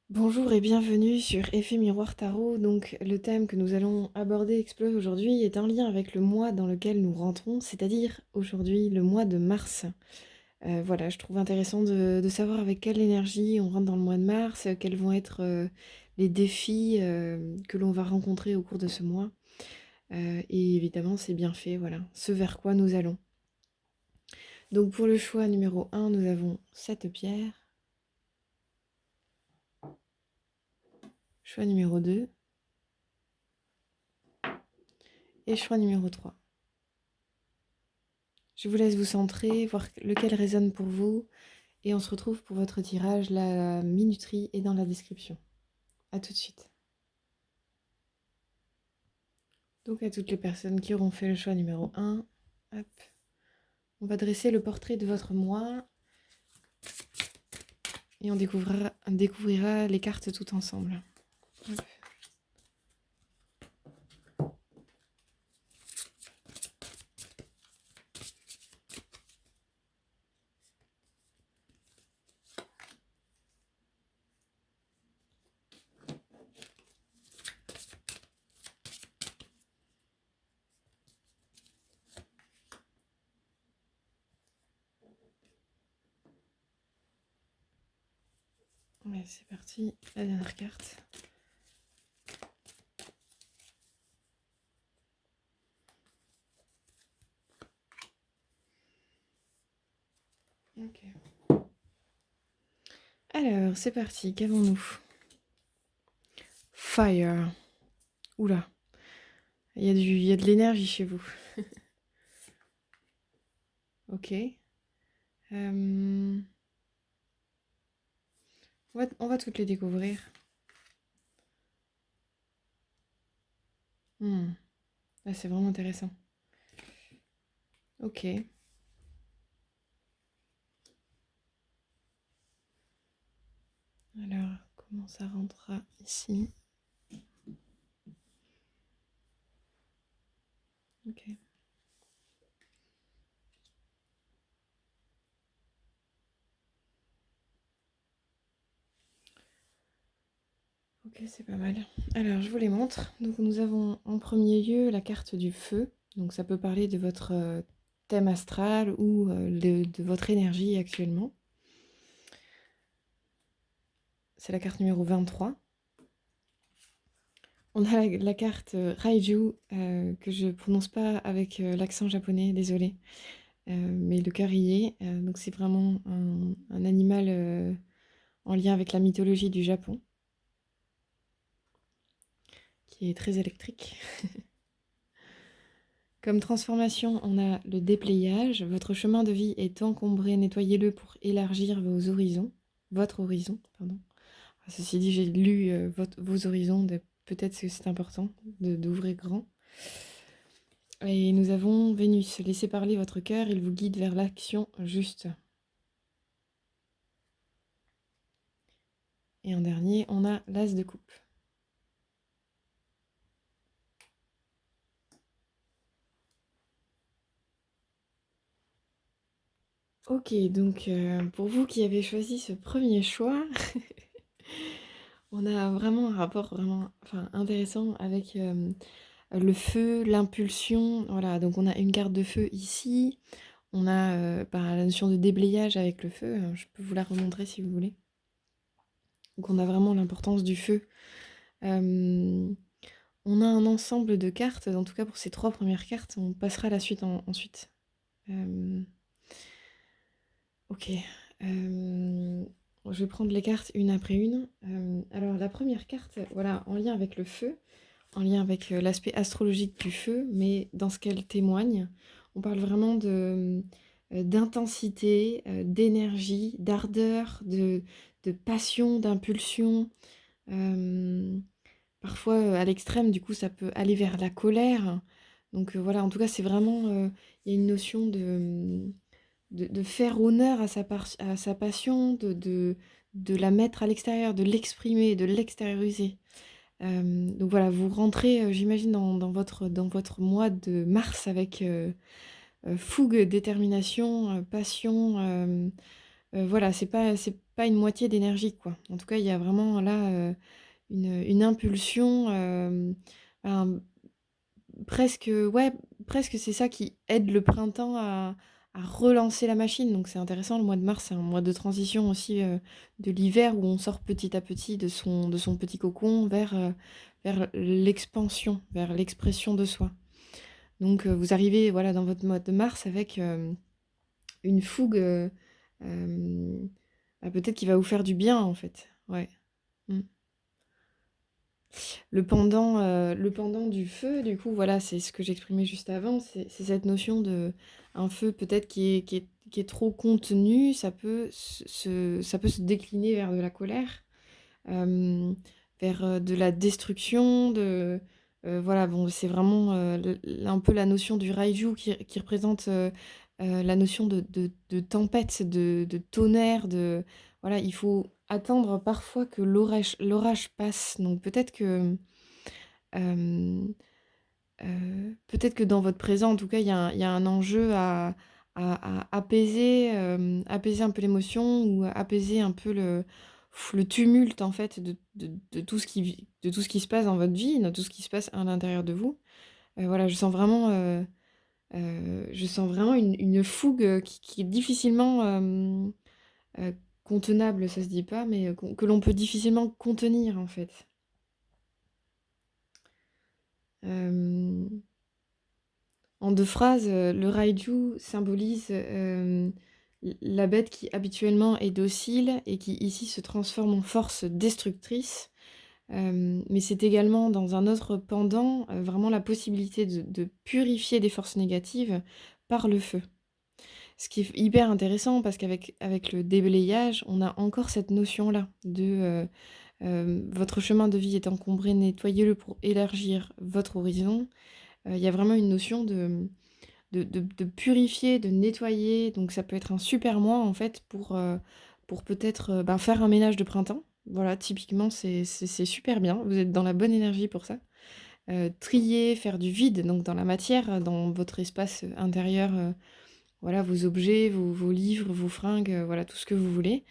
Bonjour et bienvenue sur Effet Miroir Tarot. Donc, le thème que nous allons aborder, explorer aujourd'hui, est en lien avec le mois dans lequel nous rentrons, c'est-à-dire aujourd'hui le mois de mars. Voilà, je trouve intéressant de savoir avec quelle énergie on rentre dans le mois de mars, quels vont être les défis que l'on va rencontrer au cours de ce mois. Et évidemment, c'est bien fait, voilà, ce vers quoi nous allons. Donc, pour le choix numéro 1, nous avons cette pierre. Choix numéro 2 et choix numéro 3. Je vous laisse vous centrer, voir lequel résonne pour vous, et on se retrouve pour votre tirage. La minuterie est dans la description. A tout de suite. Donc à toutes les personnes qui auront fait le choix numéro 1, hop, on va dresser le portrait de votre mois, et on découvrira les cartes tout ensemble. Hop. Ouais, c'est parti, la dernière carte. Ok. Alors, c'est parti, qu'avons-nous? Fire. Oula, il y a de l'énergie chez vous. Ok. On va toutes les découvrir. Là, c'est vraiment intéressant. Ok. Alors, comment ça rentrera ici? Ok. Ok, c'est pas mal. Alors, je vous les montre. Donc, nous avons en premier lieu la carte du feu. Donc, ça peut parler de votre thème astral ou de votre énergie actuellement. C'est la carte numéro 23. On a la carte Raiju, que je prononce pas avec l'accent japonais, désolée. Mais le cœur y est. Donc, c'est vraiment un animal en lien avec la mythologie du Japon, qui est très électrique. Comme transformation, on a le déplayage. Votre chemin de vie est encombré, nettoyez-le pour élargir vos horizons. Votre horizon, pardon. Ceci dit, j'ai lu vos horizons, peut-être que c'est important d'ouvrir grand. Et nous avons Vénus. Laissez parler votre cœur, il vous guide vers l'action juste. Et en dernier, on a l'As de coupe. Ok, donc pour vous qui avez choisi ce premier choix, on a vraiment un rapport vraiment intéressant avec le feu, l'impulsion. Voilà, donc on a une carte de feu ici. On a la notion de déblayage avec le feu. Je peux vous la remontrer si vous voulez. Donc on a vraiment l'importance du feu. Euh, on a un ensemble de cartes, en tout cas pour ces 3 premières cartes. On passera à la suite ensuite. Ok. Je vais prendre les cartes une après une. Alors la première carte, voilà, en lien avec le feu, en lien avec l'aspect astrologique du feu, mais dans ce qu'elle témoigne, on parle vraiment d'intensité, d'énergie, d'ardeur, de passion, d'impulsion. Parfois, à l'extrême, du coup, ça peut aller vers la colère. Donc voilà, en tout cas, c'est vraiment, il y a une notion de faire honneur à à sa passion, de la mettre à l'extérieur, de l'exprimer, de l'extérioriser. Donc voilà, vous rentrez, j'imagine, dans votre mois de mars avec fougue, détermination, passion. Voilà, c'est pas une moitié d'énergie, quoi. En tout cas, il y a vraiment là, une impulsion, ben, presque, ouais, presque c'est ça qui aide le printemps à relancer la machine, donc c'est intéressant. Le mois de mars, c'est un mois de transition aussi, de l'hiver où on sort petit à petit de son petit cocon vers l'expansion, vers l'expression de soi. Donc vous arrivez, voilà, dans votre mois de mars avec, une fougue, bah, peut-être qui va vous faire du bien, en fait. Ouais. Mmh. Le pendant du feu, du coup, voilà, c'est ce que j'exprimais juste avant, c'est cette notion de un feu peut-être qui est trop contenu, ça peut se décliner vers de la colère, hem, vers, de la destruction, voilà, bon, c'est vraiment, un peu la notion du Raiju qui représente, la notion de tempête, de tonnerre, voilà, il faut attendre parfois que l'orage passe, donc hem, peut-être que dans votre présent, en tout cas, il y a un enjeu à apaiser un peu l'émotion ou apaiser un peu le tumulte, en fait, de tout ce qui se passe dans votre vie, de tout ce qui se passe à l'intérieur de vous. Voilà, je sens vraiment une fougue, qui est difficilement, contenable, ça se dit pas, mais que l'on peut difficilement contenir, en fait. Hem En 2 phrases, le Raiju symbolise, la bête qui habituellement est docile et qui ici se transforme en force destructrice. Mais c'est également dans un autre pendant, vraiment la possibilité de purifier des forces négatives par le feu. Ce qui est hyper intéressant parce qu'avec le déblayage, on a encore cette notion-là votre chemin de vie est encombré, nettoyez-le pour élargir votre horizon. Il y a vraiment une notion de purifier, de nettoyer, donc ça peut être un super mois en fait pour peut-être, ben, faire un ménage de printemps. Voilà, typiquement c'est super bien, vous êtes dans la bonne énergie pour ça. Trier, faire du vide donc dans la matière, dans votre espace, intérieur, voilà, vos objets, vos livres, vos fringues, voilà tout ce que vous voulez.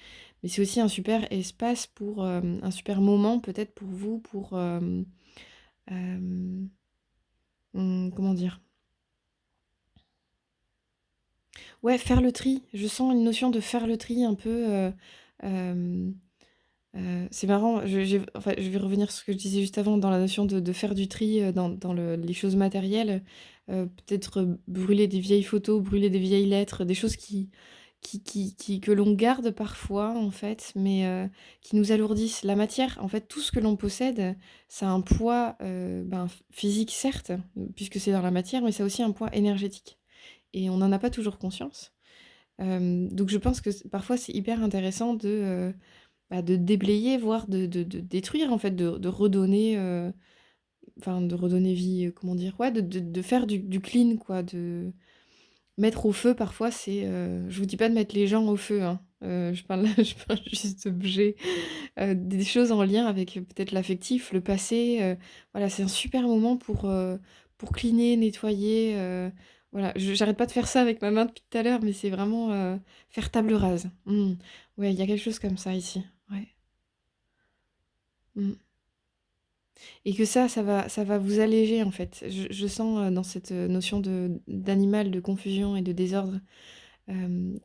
Mais c'est aussi un super espace un super moment peut-être pour vous pour, hem, comment dire? Ouais, faire le tri. Je sens une notion de faire le tri un peu, hem, c'est marrant, enfin, je vais revenir sur ce que je disais juste avant dans la notion de faire du tri, dans les choses matérielles. Peut-être, brûler des vieilles photos, brûler des vieilles lettres, des choses que l'on garde parfois, en fait, mais qui nous alourdissent. La matière, en fait, tout ce que l'on possède, ça a un poids, ben, physique certes, puisque c'est dans la matière, mais ça a aussi un poids énergétique et on n'en a pas toujours conscience. Donc je pense que parfois c'est hyper intéressant bah, de déblayer, voire de détruire en fait, de redonner, enfin de redonner vie, comment dire? Ouais, de faire du clean quoi, de mettre au feu parfois je vous dis pas de mettre les gens au feu, hein, je parle là je parle juste d'objets, des choses en lien avec, peut-être l'affectif, le passé, voilà, c'est un super moment pour cleaner, nettoyer, voilà. J'arrête pas de faire ça avec ma main depuis tout à l'heure, mais c'est vraiment, faire table rase. Mmh. Ouais, il y a quelque chose comme ça ici. Ouais. Mmh. Et que ça va vous alléger, en fait. Je sens, dans cette, notion d'animal, de confusion et de désordre,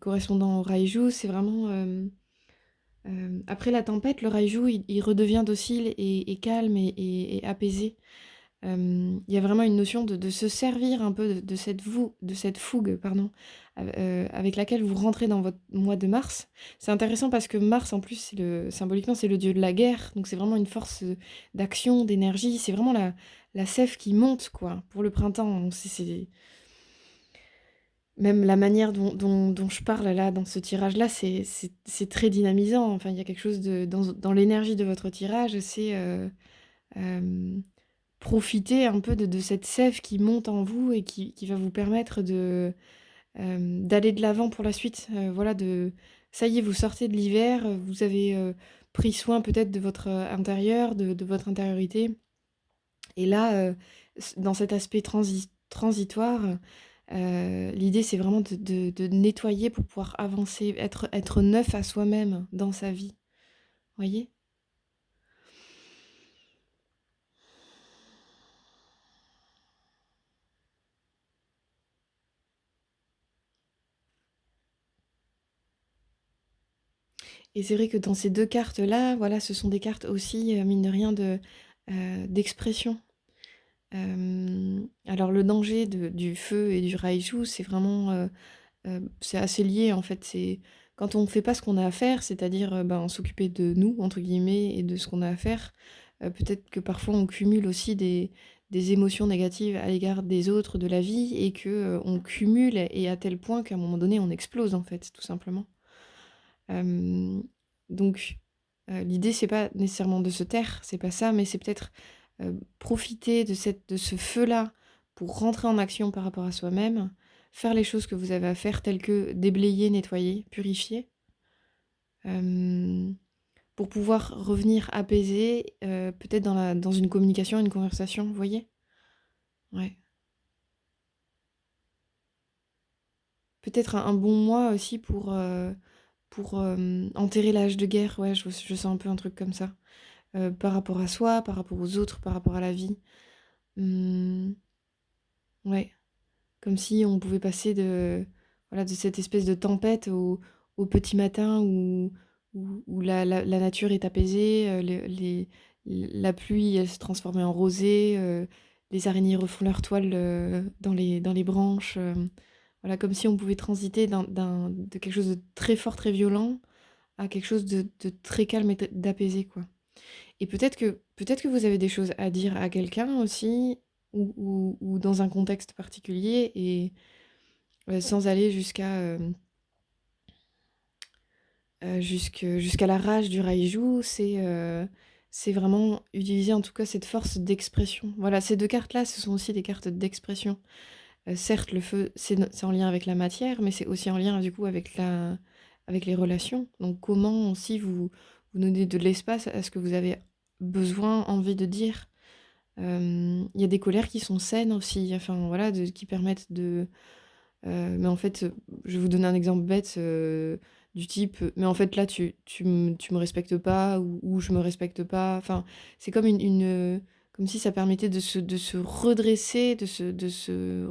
correspondant au Raiju, c'est vraiment, après la tempête, le Raiju, il redevient docile et calme et apaisé. Il y a vraiment une notion de se servir un peu de cette fougue, pardon, avec laquelle vous rentrez dans votre mois de mars. C'est intéressant parce que Mars, en plus, symboliquement, c'est le dieu de la guerre, donc c'est vraiment une force, d'action, d'énergie. C'est vraiment la sève qui monte, quoi, pour le printemps. Donc c'est même la manière dont je parle là, dans ce tirage-là, c'est très dynamisant. Enfin, il y a quelque chose dans l'énergie de votre tirage, hem profiter un peu de cette sève qui monte en vous et qui va vous permettre d'aller de l'avant pour la suite. Voilà, ça y est, vous sortez de l'hiver, vous avez, pris soin peut-être de votre, intérieur, de votre intériorité et là, dans cet aspect transitoire, L'idée, c'est vraiment de nettoyer pour pouvoir avancer, être neuf à soi-même dans sa vie, voyez? Et c'est vrai que dans ces 2 cartes-là, voilà, ce sont des cartes aussi, mine de rien d'expression. Alors le danger du feu et du raijou, c'est vraiment, c'est assez lié en fait. C'est quand on ne fait pas ce qu'on a à faire, c'est-à-dire, ben, «s'occuper de nous» entre guillemets et de ce qu'on a à faire, peut-être que parfois on cumule aussi des émotions négatives à l'égard des autres, de la vie et que, on cumule et à tel point qu'à un moment donné on explose en fait, tout simplement. Hem, donc l'idée c'est pas nécessairement de se taire, c'est pas ça, mais c'est peut-être, profiter de ce feu-là pour rentrer en action par rapport à soi-même, faire les choses que vous avez à faire telles que déblayer, nettoyer, purifier, hem, pour pouvoir revenir apaisé, peut-être dans une communication, une conversation, vous voyez? Ouais. Peut-être un bon mois aussi pour enterrer l'âge de guerre, ouais, je sens un peu un truc comme ça. Par rapport à soi, par rapport aux autres, par rapport à la vie. Mmh, ouais, comme si on pouvait passer voilà, de cette espèce de tempête au petit matin où la nature est apaisée, la pluie, elle se transformait en rosée, les araignées refont leur toile, dans les branches, voilà, comme si on pouvait transiter de quelque chose de très fort, très violent à quelque chose de très calme et d'apaisé, quoi. Et peut-être que vous avez des choses à dire à quelqu'un aussi ou dans un contexte particulier et sans aller jusqu'à la rage du raijou, c'est vraiment utiliser en tout cas cette force d'expression. Voilà, ces 2 cartes-là, ce sont aussi des cartes d'expression. Certes, le feu, c'est en lien avec la matière, mais c'est aussi en lien du coup avec les relations. Donc comment aussi vous donnez de l'espace à ce que vous avez besoin, envie de dire. Il y a des colères qui sont saines aussi, enfin voilà, qui permettent mais en fait, je vais vous donner un exemple bête, du type, «Mais en fait là tu me respectes pas» ou «Je me respecte pas». Enfin, c'est comme comme si ça permettait de se redresser, de se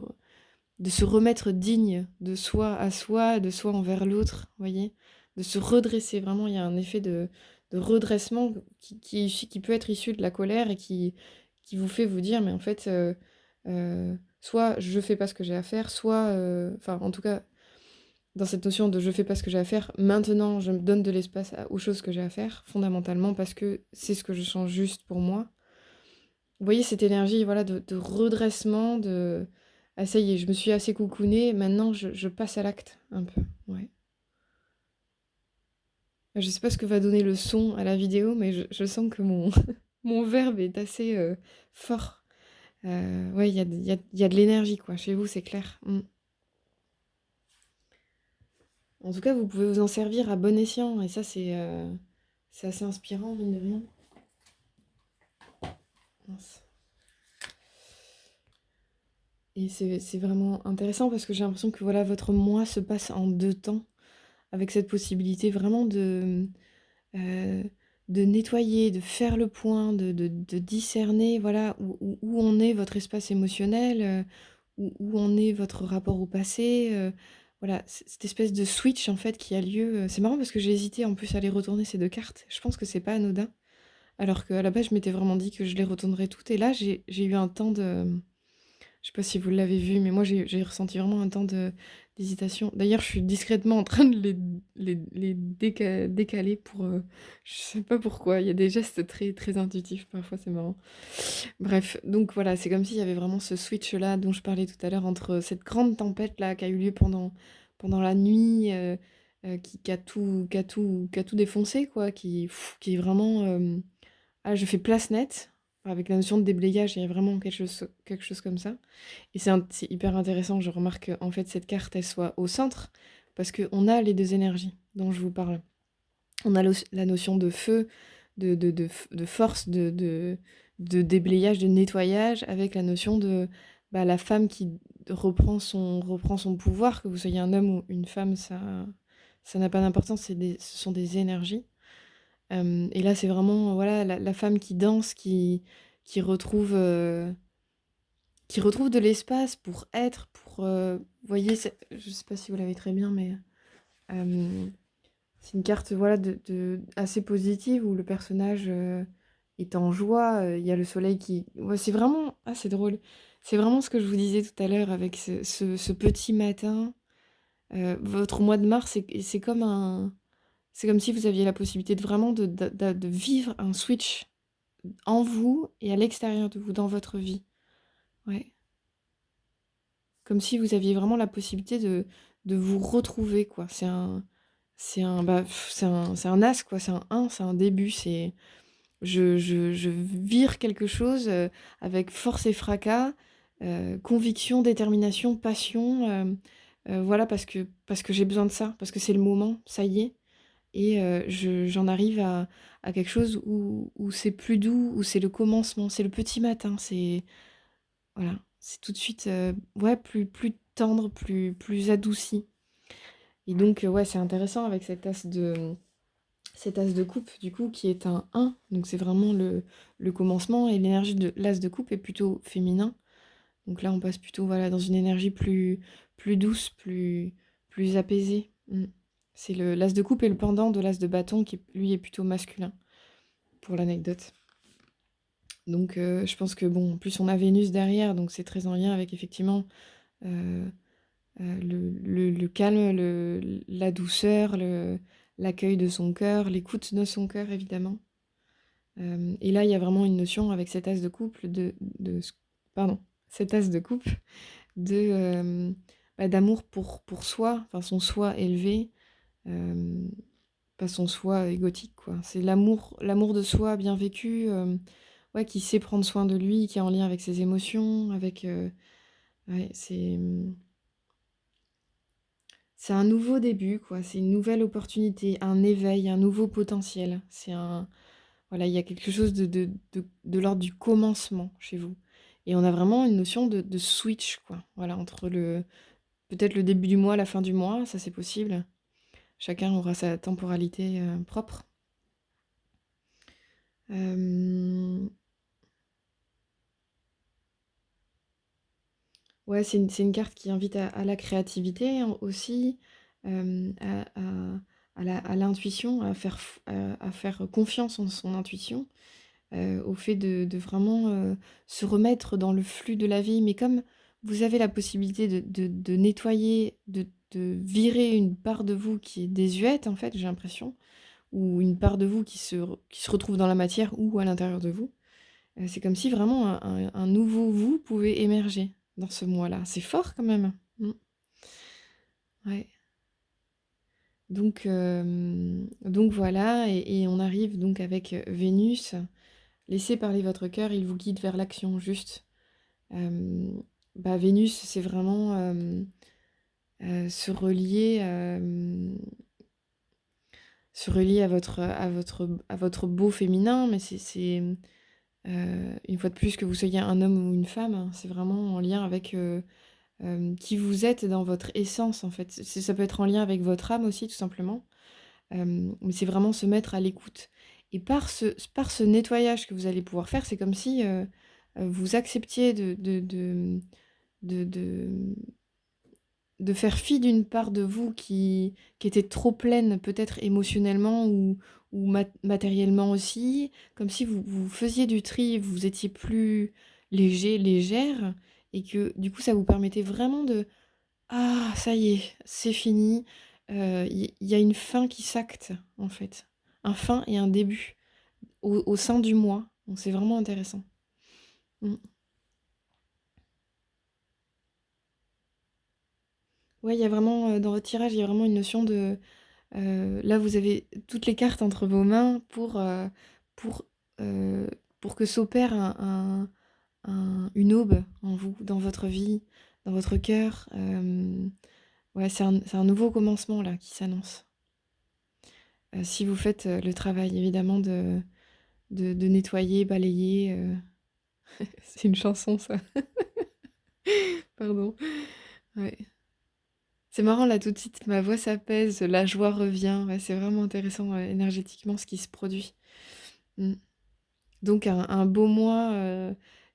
remettre digne de soi à soi, de soi envers l'autre, vous voyez? De se redresser, vraiment il y a un effet de redressement qui peut être issu de la colère et qui vous fait vous dire: «Mais en fait, soit je fais pas ce que j'ai à faire, soit, enfin en tout cas dans cette notion de je fais pas ce que j'ai à faire, maintenant je me donne de l'espace aux choses que j'ai à faire, fondamentalement parce que c'est ce que je sens juste pour moi». Vous voyez cette énergie, voilà, de redressement, «Ah ça y est, je me suis assez coucounée, maintenant je passe à l'acte», un peu, ouais. Je sais pas ce que va donner le son à la vidéo, mais je sens que mon mon verbe est assez, fort. Ouais, il y a de l'énergie, quoi, chez vous, c'est clair. Mmh. En tout cas, vous pouvez vous en servir à bon escient et ça, c'est assez inspirant, mine de rien. Mince. Et c'est vraiment intéressant parce que j'ai l'impression que, voilà, votre mois se passe en 2 temps, avec cette possibilité vraiment heu, de nettoyer, de faire le point, de discerner, voilà, où en est votre espace émotionnel, où en est votre rapport au passé, voilà, cette espèce de switch, en fait, qui a lieu, c'est marrant parce que j'ai hésité, en plus, à les retourner ces 2 cartes. Je pense que c'est pas anodin, alors qu'à la base, je m'étais vraiment dit que je les retournerais toutes et là, j'ai eu un temps je sais pas si vous l'avez vu, mais moi j'ai ressenti vraiment un temps d'hésitation. D'ailleurs, je suis discrètement en train de les décaler pour, je sais pas pourquoi, il y a des gestes très, très intuitifs parfois, c'est marrant. Bref, donc voilà, c'est comme s'il y avait vraiment ce switch-là dont je parlais tout à l'heure entre cette grande tempête-là qui a eu lieu pendant la nuit, qui a tout défoncé quoi, qui est vraiment, ah je fais place nette, avec la notion de déblayage, il y a vraiment quelque chose comme ça. Et c'est hyper intéressant, je remarque qu'en fait cette carte elle soit au centre, parce qu'on a les 2 énergies dont je vous parle. On a la notion de feu, de force, de déblayage, de nettoyage, avec la notion bah, la femme qui reprend son pouvoir, que vous soyez un homme ou une femme, ça n'a pas d'importance, ce sont des énergies. Et là, c'est vraiment, voilà, la femme qui danse, qui retrouve, heu, qui retrouve de l'espace pour être, vous voyez, je sais pas si vous l'avez très bien, mais hem, c'est une carte, voilà, de assez positive où le personnage, est en joie, il y a le soleil qui ouais, c'est vraiment c'est drôle. C'est vraiment ce que je vous disais tout à l'heure avec ce petit matin. Votre mois de mars, c'est comme si vous aviez la possibilité de vraiment de vivre un switch en vous et à l'extérieur de vous, dans votre vie. Ouais. Comme si vous aviez vraiment la possibilité de vous retrouver, quoi. C'est un as, quoi, c'est un 1, c'est un début, je vire quelque chose, avec force et fracas, conviction, détermination, passion, voilà, parce que j'ai besoin de ça, parce que c'est le moment, ça y est et j'en arrive à quelque chose où c'est plus doux, où c'est le commencement, c'est le petit matin, voilà, c'est tout de suite, ouais, plus tendre, plus adouci et donc ouais, c'est intéressant avec cet as de coupe, du coup, qui est un 1, donc c'est vraiment le commencement et l'énergie de l'as de coupe est plutôt féminin. Donc là, on passe plutôt, voilà, dans une énergie plus douce, plus apaisée. C'est l'as de coupe est le pendant de l'as de bâton qui, lui, est plutôt masculin, pour l'anecdote. Donc je pense que, bon, en plus, on a Vénus derrière, donc c'est très en lien avec, effectivement, heu le calme, la douceur, l'accueil de son cœur, l'écoute de son cœur, évidemment. Et là, il y a vraiment une notion avec cet as de couple pardon, cet as de coupe de, d'amour pour soi, enfin son soi élevé, hem, pas son soi égotique, quoi. C'est l'amour de soi bien vécu, ouais, qui sait prendre soin de lui, qui est en lien avec ses émotions, ouais, c'est un nouveau début, quoi. C'est une nouvelle opportunité, un éveil, un nouveau potentiel. Voilà, il y a quelque chose de l'ordre du commencement chez vous. Et on a vraiment une notion de switch, quoi. Voilà, entre peut-être le début du mois, la fin du mois, ça c'est possible. Chacun aura sa temporalité propre. Euh, Ouais, c'est une carte qui invite à la créativité aussi, à l'intuition, à faire confiance en son intuition, au fait de vraiment se remettre dans le flux de la vie. Mais comme vous avez la possibilité de nettoyer, de virer une part de vous qui est désuète, en fait, j'ai l'impression, ou une part de vous qui se retrouve dans la matière ou à l'intérieur de vous, c'est comme si vraiment un nouveau vous pouvait émerger dans ce mois-là. C'est fort quand même. Ouais. Donc voilà, et on arrive donc avec Vénus. Laissez parler votre cœur, il vous guide vers l'action, juste. Vénus, c'est vraiment se relier à votre beau féminin, mais une fois de plus, que vous soyez un homme ou une femme, hein, c'est vraiment en lien avec qui vous êtes dans votre essence, en fait. Ça peut être en lien avec votre âme aussi, tout simplement. Mais c'est vraiment se mettre à l'écoute. Et par ce nettoyage que vous allez pouvoir faire, c'est comme si vous acceptiez de faire fi d'une part de vous qui était trop pleine, peut-être émotionnellement ou matériellement aussi, comme si vous faisiez du tri, vous étiez plus léger, légère, et que du coup ça vous permettait vraiment ah, ça y est, c'est fini. Il y a une fin qui s'acte, en fait. Un fin et un début au sein du moi. Donc c'est vraiment intéressant. Mm. Ouais, il y a vraiment, dans votre tirage, il y a vraiment une notion là, vous avez toutes les cartes entre vos mains pour, euh, pour que s'opère une aube en vous, dans votre vie, dans votre cœur. Ouais, c'est un nouveau commencement, là, qui s'annonce. Si vous faites le travail, évidemment, de nettoyer, balayer. C'est une chanson, ça. Pardon. Ouais. C'est marrant là tout de suite, ma voix s'apaise, la joie revient. Ouais, c'est vraiment intéressant énergétiquement ce qui se produit. Mm. Donc un beau mois,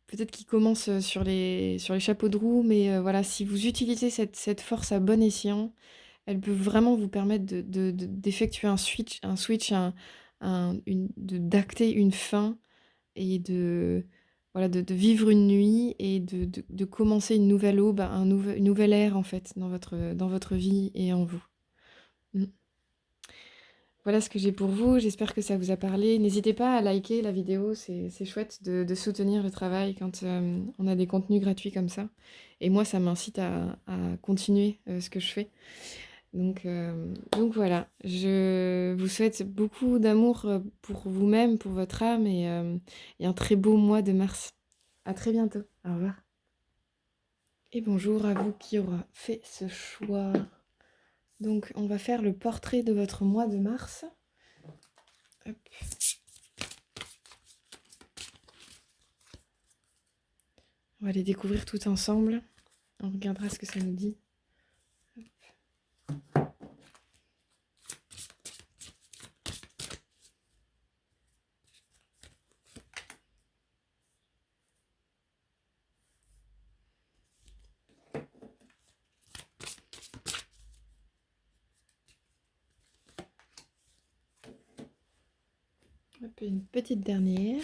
peut-être qui commence sur les chapeaux de roue, mais voilà, si vous utilisez cette force à bon escient, elle peut vraiment vous permettre d'effectuer un switch, d'acter une fin et voilà, de vivre une nuit et de commencer une nouvelle aube, une nouvelle ère en fait dans votre vie et en vous. Mm. Voilà ce que j'ai pour vous, j'espère que ça vous a parlé. N'hésitez pas à liker la vidéo, c'est chouette de soutenir le travail quand on a des contenus gratuits comme ça. Et moi, ça m'incite à continuer ce que je fais. Donc voilà, je vous souhaite beaucoup d'amour pour vous-même, pour votre âme et un très beau mois de mars. À très bientôt. Au revoir. Et bonjour à vous qui aura fait ce choix. Donc on va faire le portrait de votre mois de mars. Hop. On va les découvrir tout ensemble. On regardera ce que ça nous dit. Hop, une petite dernière.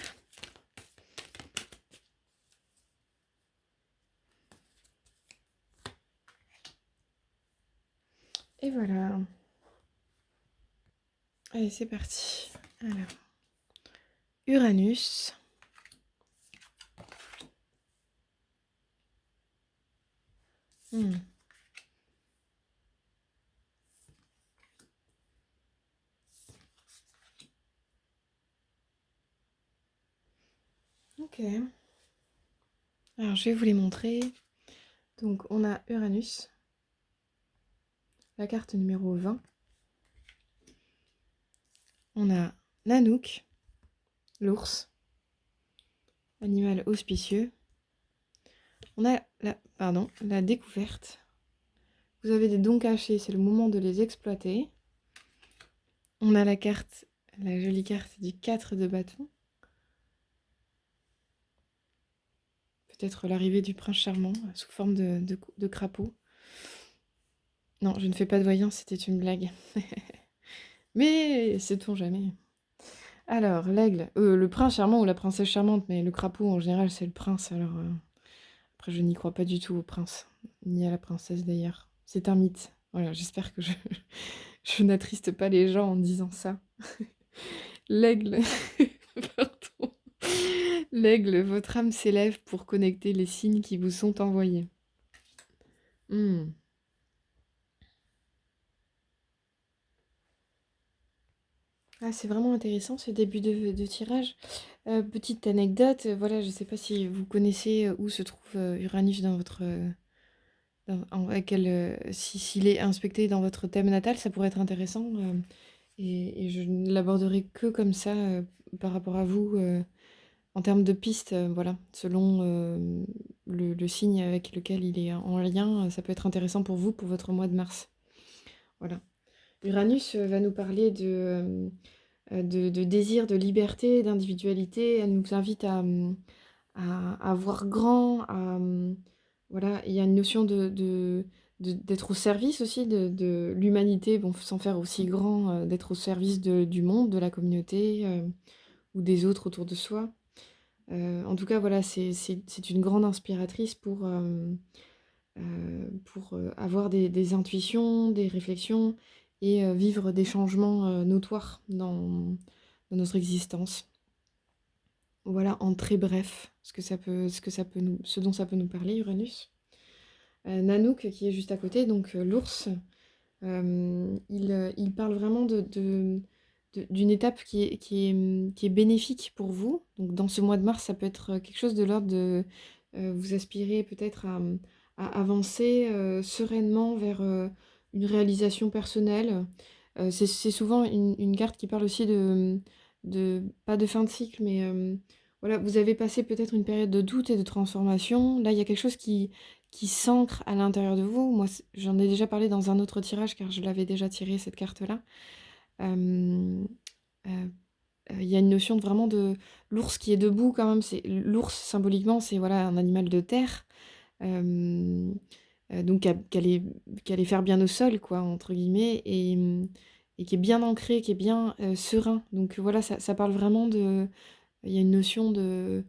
Et voilà. Allez, c'est parti. Alors, Uranus. Hmm. Ok. Alors, je vais vous les montrer. Donc, on a Uranus, la carte numéro 20. On a Nanook, l'ours, animal auspicieux. On a la découverte. Vous avez des dons cachés, c'est le moment de les exploiter. On a la jolie carte du 4 de bâton. Peut-être l'arrivée du prince charmant sous forme de crapaud. Non, je ne fais pas de voyance, c'était une blague. Mais sait-on jamais. Alors, l'aigle, le prince charmant ou la princesse charmante, mais le crapaud en général c'est le prince, alors après je n'y crois pas du tout au prince, ni à la princesse d'ailleurs. C'est un mythe. Voilà, j'espère que je n'attriste pas les gens en disant ça. L'aigle, pardon. L'aigle, votre âme s'élève pour connecter les signes qui vous sont envoyés. Hmm. Ah, c'est vraiment intéressant ce début de tirage. Petite anecdote, voilà, je ne sais pas si vous connaissez où se trouve Uranus dans votre, s'il est inspecté dans votre thème natal, ça pourrait être intéressant. Et je ne l'aborderai que comme ça par rapport à vous, en termes de pistes, voilà, selon le signe avec lequel il est en lien, ça peut être intéressant pour vous, pour votre mois de mars. Voilà. Uranus va nous parler de désir, de liberté, d'individualité. Elle nous invite à voir grand, voilà, il y a une notion d'être au service aussi de l'humanité, bon, sans faire aussi grand, d'être au service du monde, de la communauté ou des autres autour de soi. En tout cas, voilà, c'est une grande inspiratrice pour avoir des intuitions, des réflexions et vivre des changements notoires dans notre existence. Voilà, en très bref, ce dont ça peut nous parler, Uranus. Nanook, qui est juste à côté, donc l'ours, il parle vraiment d'une étape qui est bénéfique pour vous. Donc dans ce mois de mars, ça peut être quelque chose de l'ordre de vous aspirez peut-être à avancer sereinement vers une réalisation personnelle. C'est souvent une carte qui parle aussi pas de fin de cycle, mais voilà, vous avez passé peut-être une période de doute et de transformation. Là, il y a quelque chose qui s'ancre à l'intérieur de vous. Moi, j'en ai déjà parlé dans un autre tirage car je l'avais déjà tiré cette carte-là. Euh, euh, il y a une notion de vraiment de l'ours qui est debout quand même. C'est l'ours symboliquement, c'est voilà un animal de terre, euh, donc qu'elle est faire bien au sol quoi entre guillemets et qui est bien ancré, qui est bien serein. Donc voilà, ça parle vraiment de. Il y a une notion de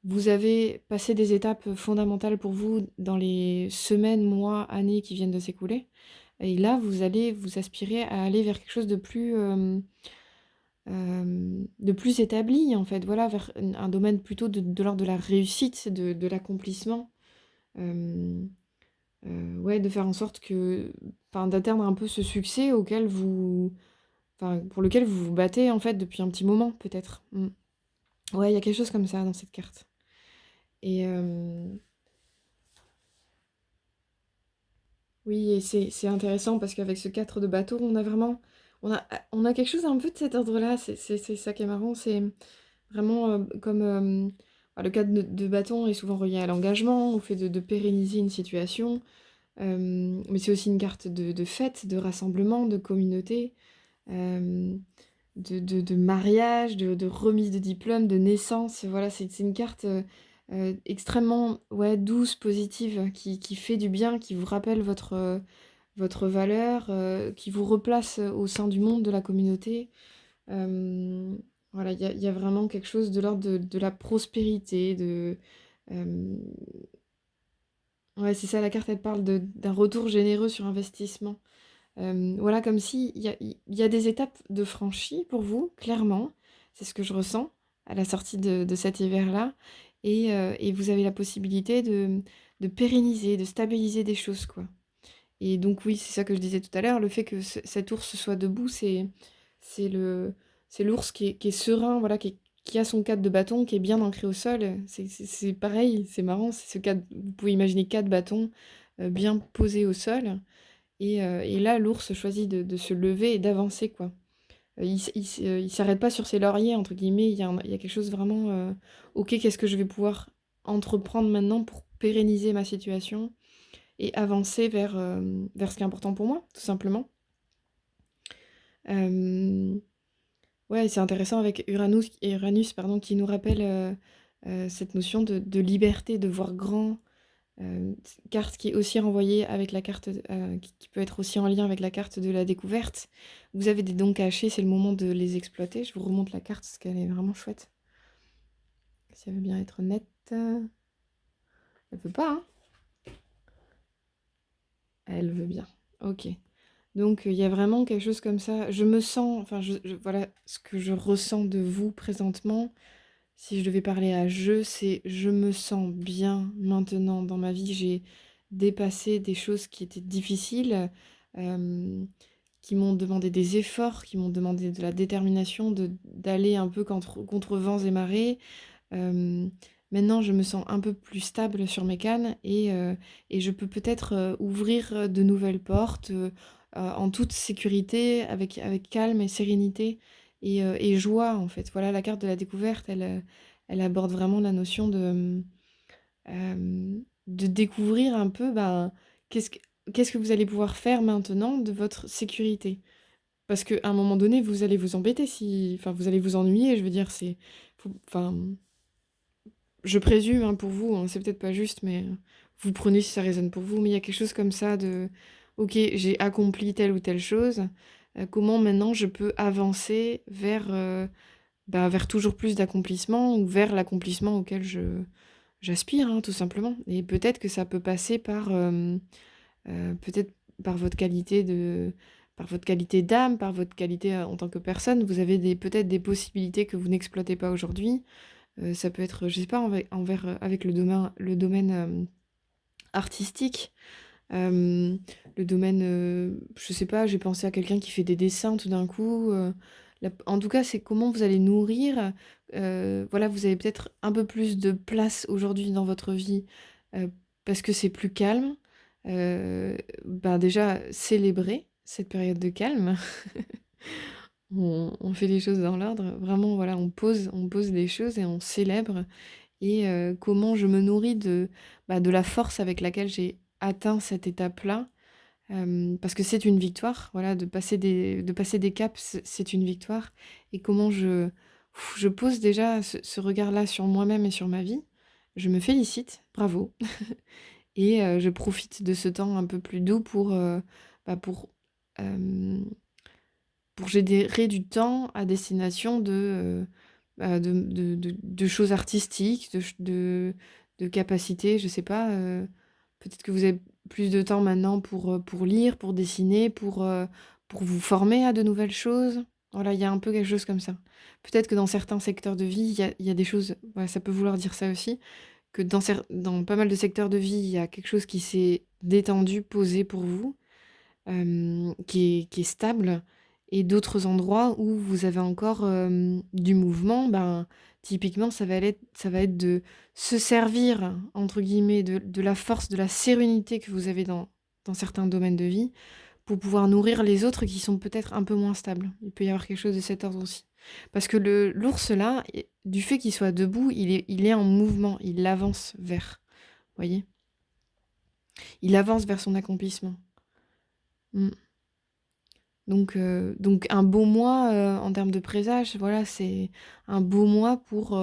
vous avez passé des étapes fondamentales pour vous dans les semaines, mois, années qui viennent de s'écouler. Et là, vous allez vous aspirer à aller vers quelque chose de plus établi, en fait. Voilà, vers un domaine plutôt de l'ordre de la réussite, de l'accomplissement. Euh, ouais, de faire en sorte que, enfin, d'atteindre un peu ce succès auquel vous, enfin, pour lequel vous vous battez, en fait, depuis un petit moment, peut-être. Mm. Ouais, il y a quelque chose comme ça dans cette carte. Et, oui, et c'est intéressant parce qu'avec ce 4 de bateau, on a quelque chose un peu de cet ordre-là. C'est ça qui est marrant. C'est vraiment comme le 4 de bâton est souvent relié à l'engagement, au fait de pérenniser une situation. Mais c'est aussi une carte de fête, de rassemblement, de communauté, euh, de mariage, de remise de diplôme, de naissance. Voilà, c'est une carte extrêmement ouais, douce, positive, qui fait du bien, qui vous rappelle votre valeur, qui vous replace au sein du monde, de la communauté. Euh, voilà, il y a vraiment quelque chose de l'ordre de la prospérité, euh, ouais, c'est ça, la carte, elle parle d'un retour généreux sur investissement. Voilà, comme si il y a des étapes de franchies pour vous, clairement. C'est ce que je ressens à la sortie de cet hiver-là. Et vous avez la possibilité de pérenniser, de stabiliser des choses, quoi. Et donc oui, c'est ça que je disais tout à l'heure, le fait que cet ours soit debout, c'est le c'est l'ours qui est serein, voilà, qui a son cadre de bâton, qui est bien ancré au sol. C'est pareil, c'est marrant, c'est ce cadre, vous pouvez imaginer 4 bâtons bien posés au sol. Et là, l'ours choisit de se lever et d'avancer, quoi. Il s'arrête pas sur ses lauriers, entre guillemets. Il y a quelque chose vraiment. Ok, qu'est-ce que je vais pouvoir entreprendre maintenant pour pérenniser ma situation et avancer vers ce qui est important pour moi, tout simplement. Euh, ouais, c'est intéressant avec Uranus, pardon, qui nous rappelle cette notion de liberté, de voir grand. Carte qui est aussi renvoyée avec la carte, qui peut être aussi en lien avec la carte de la découverte. Vous avez des dons cachés, c'est le moment de les exploiter. Je vous remonte la carte parce qu'elle est vraiment chouette. Si elle veut bien être nette. Elle veut pas, hein? Elle veut bien. Ok. Donc il y a vraiment quelque chose comme ça. Je me sens, enfin voilà ce que je ressens de vous présentement. Si je devais parler à c'est je me sens bien maintenant dans ma vie. J'ai dépassé des choses qui étaient difficiles, euh, qui m'ont demandé des efforts, qui m'ont demandé de la détermination, d'aller un peu contre vents et marées. Euh, Maintenant, je me sens un peu plus stable sur mes cannes et je peux peut-être ouvrir de nouvelles portes en toute sécurité, avec calme et sérénité et joie, en fait. Voilà, la carte de la découverte, elle aborde vraiment la notion de découvrir un peu ben, qu'est-ce que, qu'est-ce que vous allez pouvoir faire maintenant de votre sécurité. Parce qu'à un moment donné, vous allez vous embêter si... Enfin, vous allez vous ennuyer, je veux dire, enfin, je présume hein, pour vous, hein, c'est peut-être pas juste, mais vous prenez si ça résonne pour vous, mais il y a quelque chose comme ça de, ok, j'ai accompli telle ou telle chose, comment maintenant je peux avancer vers toujours plus d'accomplissement ou vers l'accomplissement auquel j'aspire, hein, tout simplement. Et peut-être que ça peut passer peut-être par votre par votre qualité d'âme, par votre qualité en tant que personne. Vous avez peut-être des possibilités que vous n'exploitez pas aujourd'hui. Ça peut être, je sais pas, avec le domaine artistique, euh, le domaine, je sais pas, j'ai pensé à quelqu'un qui fait des dessins tout d'un coup. En tout cas, c'est comment vous allez nourrir. Voilà, vous avez peut-être un peu plus de place aujourd'hui dans votre vie euh, parce que c'est plus calme. Ben déjà, célébrer cette période de calme. on fait les choses dans l'ordre. Vraiment, voilà, on pose des choses et on célèbre et comment je me nourris de la force avec laquelle j'ai atteint cette étape-là. Parce que c'est une victoire, voilà, de passer des caps, c'est une victoire et comment je pose déjà ce regard-là sur moi-même et sur ma vie. Je me félicite, bravo et je profite de ce temps un peu plus doux bah, pour, hem, pour générer du temps à destination de choses artistiques, de capacités, je sais pas, peut-être que vous avez plus de temps maintenant pour lire, pour dessiner, pour vous former à de nouvelles choses. Voilà, il y a un peu quelque chose comme ça. Peut-être que dans certains secteurs de vie, il y a des choses, voilà, ça peut vouloir dire ça aussi, que dans pas mal de secteurs de vie, il y a quelque chose qui s'est détendu, posé pour vous, qui est stable et d'autres endroits où vous avez encore, du mouvement, ben, typiquement, ça va être de se servir, entre guillemets, de la force, de la sérénité que vous avez dans certains domaines de vie pour pouvoir nourrir les autres qui sont peut-être un peu moins stables. Il peut y avoir quelque chose de cet ordre aussi. Parce que l'ours là, du fait qu'il soit debout, il est en mouvement, il avance vers, voyez? Il avance vers son accomplissement. Mmh. Donc un beau mois, en termes de présage, voilà, c'est un beau mois pour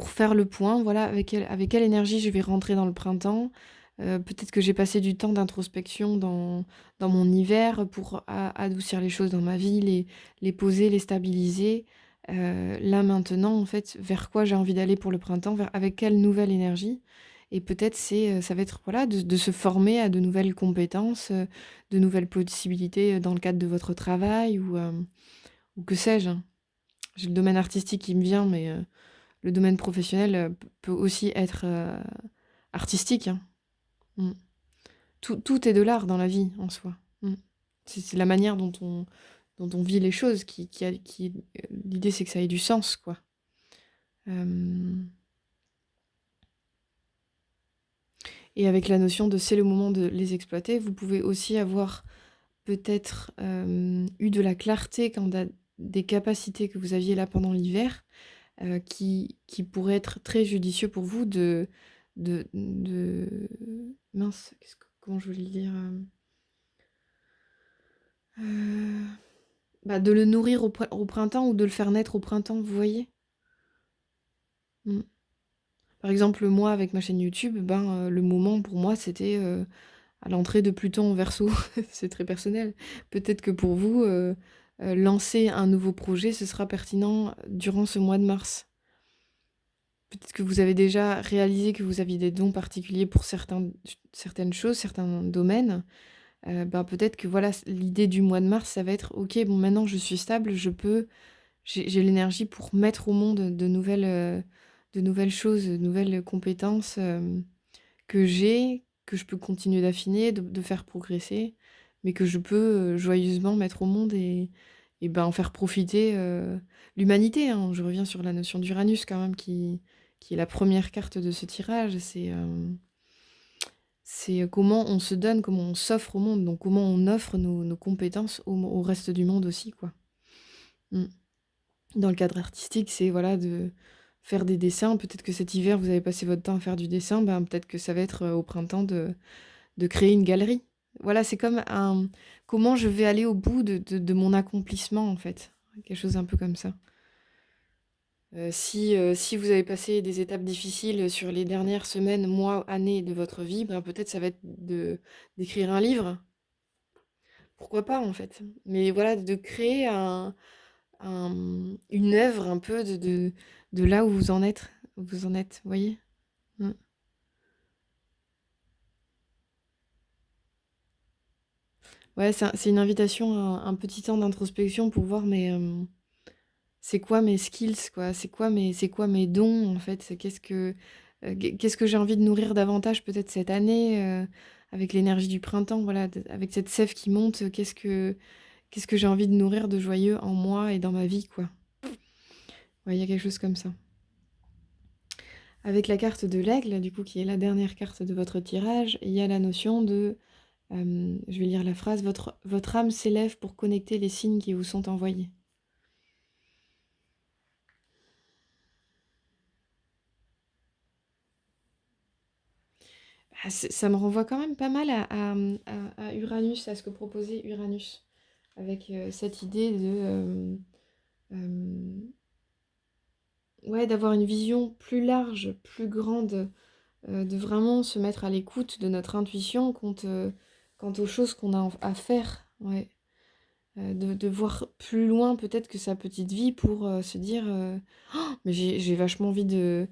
faire le point, voilà, avec quelle énergie je vais rentrer dans le printemps. Peut-être que j'ai passé du temps d'introspection dans mon hiver pour adoucir les choses dans ma vie, les poser, les stabiliser. Là, maintenant, en fait, vers quoi j'ai envie d'aller pour le printemps, avec quelle nouvelle énergie et peut-être ça va être, voilà, de se former à de nouvelles compétences, de nouvelles possibilités, dans le cadre de votre travail ou que sais-je, hein. J'ai le domaine artistique qui me vient, mais le domaine professionnel, peut aussi être, artistique, hein. Mmh. Tout est de l'art dans la vie, en soi. Mmh. C'est la manière dont on vit les choses l'idée, c'est que ça ait du sens, quoi. Hem Et avec la notion de c'est le moment de les exploiter, vous pouvez aussi avoir peut-être, eu de la clarté quant à des capacités que vous aviez là pendant l'hiver, qui pourraient être très judicieux pour vous de mince, comment je voulais le dire? Bah, de le nourrir au printemps ou de le faire naître au printemps, vous voyez? Mmh. Par exemple, moi, avec ma chaîne YouTube, ben, le moment pour moi, c'était, à l'entrée de Pluton en Verseau. C'est très personnel. Peut-être que pour vous, lancer un nouveau projet, ce sera pertinent durant ce mois de mars. Peut-être que vous avez déjà réalisé que vous aviez des dons particuliers pour certaines choses, certains domaines. Ben, peut-être que voilà, l'idée du mois de mars, ça va être: «OK, bon maintenant je suis stable, j'ai l'énergie pour mettre au monde de nouvelles choses, de nouvelles compétences, que je peux continuer d'affiner, de faire progresser, mais que je peux, joyeusement mettre au monde et ben, en faire profiter, l'humanité, hein». Je reviens sur la notion d'Uranus quand même qui est la première carte de ce tirage. C'est comment on se donne, comment on s'offre au monde, donc comment on offre nos compétences au reste du monde aussi, quoi. Mmh. Dans le cadre artistique, c'est voilà, de faire des dessins. Peut-être que cet hiver, vous avez passé votre temps à faire du dessin, ben, peut-être que ça va être, au printemps de créer une galerie. Voilà, c'est comme un comment je vais aller au bout de mon accomplissement, en fait. Quelque chose un peu comme ça. Si vous avez passé des étapes difficiles sur les dernières semaines, mois, années de votre vie, ben, peut-être ça va être d'écrire un livre. Pourquoi pas, en fait? Mais voilà, de créer une œuvre un peu de là où vous en êtes, vous voyez? Mmh. Ouais, c'est une invitation à un petit temps d'introspection pour voir c'est quoi mes skills, quoi? C'est quoi mes dons, en fait? Qu'est-ce que j'ai envie de nourrir davantage peut-être cette année, avec l'énergie du printemps, voilà, avec cette sève qui monte, qu'est-ce que j'ai envie de nourrir de joyeux en moi et dans ma vie, quoi? Ouais, il y a quelque chose comme ça. Avec la carte de l'aigle, du coup, qui est la dernière carte de votre tirage, il y a la notion je vais lire la phrase: «Votre âme s'élève pour connecter les signes qui vous sont envoyés». Ah, ça me renvoie quand même pas mal à Uranus, à ce que proposait Uranus, avec cette idée de, ouais, d'avoir une vision plus large, plus grande, de vraiment se mettre à l'écoute de notre intuition quant aux choses qu'on a à faire. Ouais. De voir plus loin peut-être que sa petite vie pour se dire oh, mais j'ai vachement envie de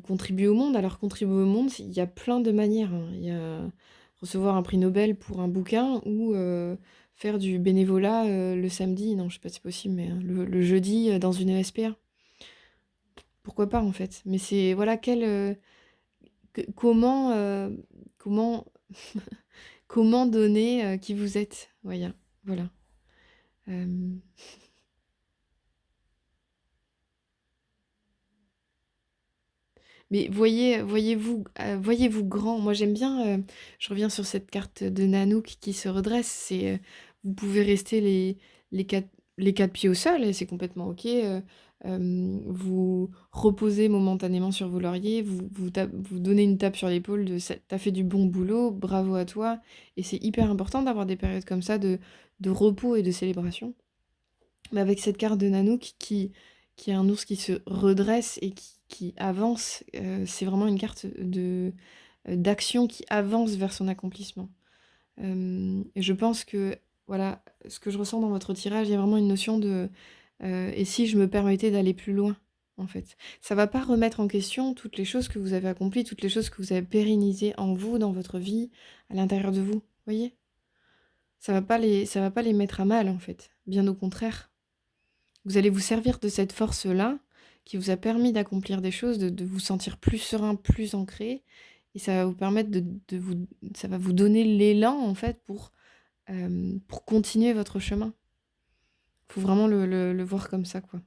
contribuer au monde. Alors contribuer au monde, il y a plein de manières, hein. Il y a recevoir un prix Nobel pour un bouquin ou faire du bénévolat le samedi, non, je sais pas si c'est possible, mais le jeudi dans une ESPA. Pourquoi pas en fait? Mais c'est voilà comment comment comment donner qui vous êtes. Voilà. Euh, Mais voyez-vous grand. Moi, j'aime bien, je reviens sur cette carte de Nanook qui se redresse. Vous pouvez rester les 4, les 4 pieds au sol et c'est complètement OK. Vous reposez momentanément sur vos lauriers, vous donnez une tape sur l'épaule de t'as fait du bon boulot, bravo à toi. Et c'est hyper important d'avoir des périodes comme ça de repos et de célébration. Mais avec cette carte de Nanook qui est un ours qui se redresse et qui avance, c'est vraiment une carte d'action qui avance vers son accomplissement. Et je pense que, voilà, ce que je ressens dans votre tirage, il y a vraiment une notion de et si je me permettais d'aller plus loin, en fait. Ça va pas remettre en question toutes les choses que vous avez accomplies, toutes les choses que vous avez pérennisées en vous, dans votre vie, à l'intérieur de vous. Voyez? Ça va pas les mettre à mal, en fait. Bien au contraire. Vous allez vous servir de cette force-là, qui vous a permis d'accomplir des choses, de vous sentir plus serein, plus ancré, et ça va vous permettre ça va vous donner l'élan en fait pour continuer votre chemin. Faut vraiment le voir comme ça, quoi.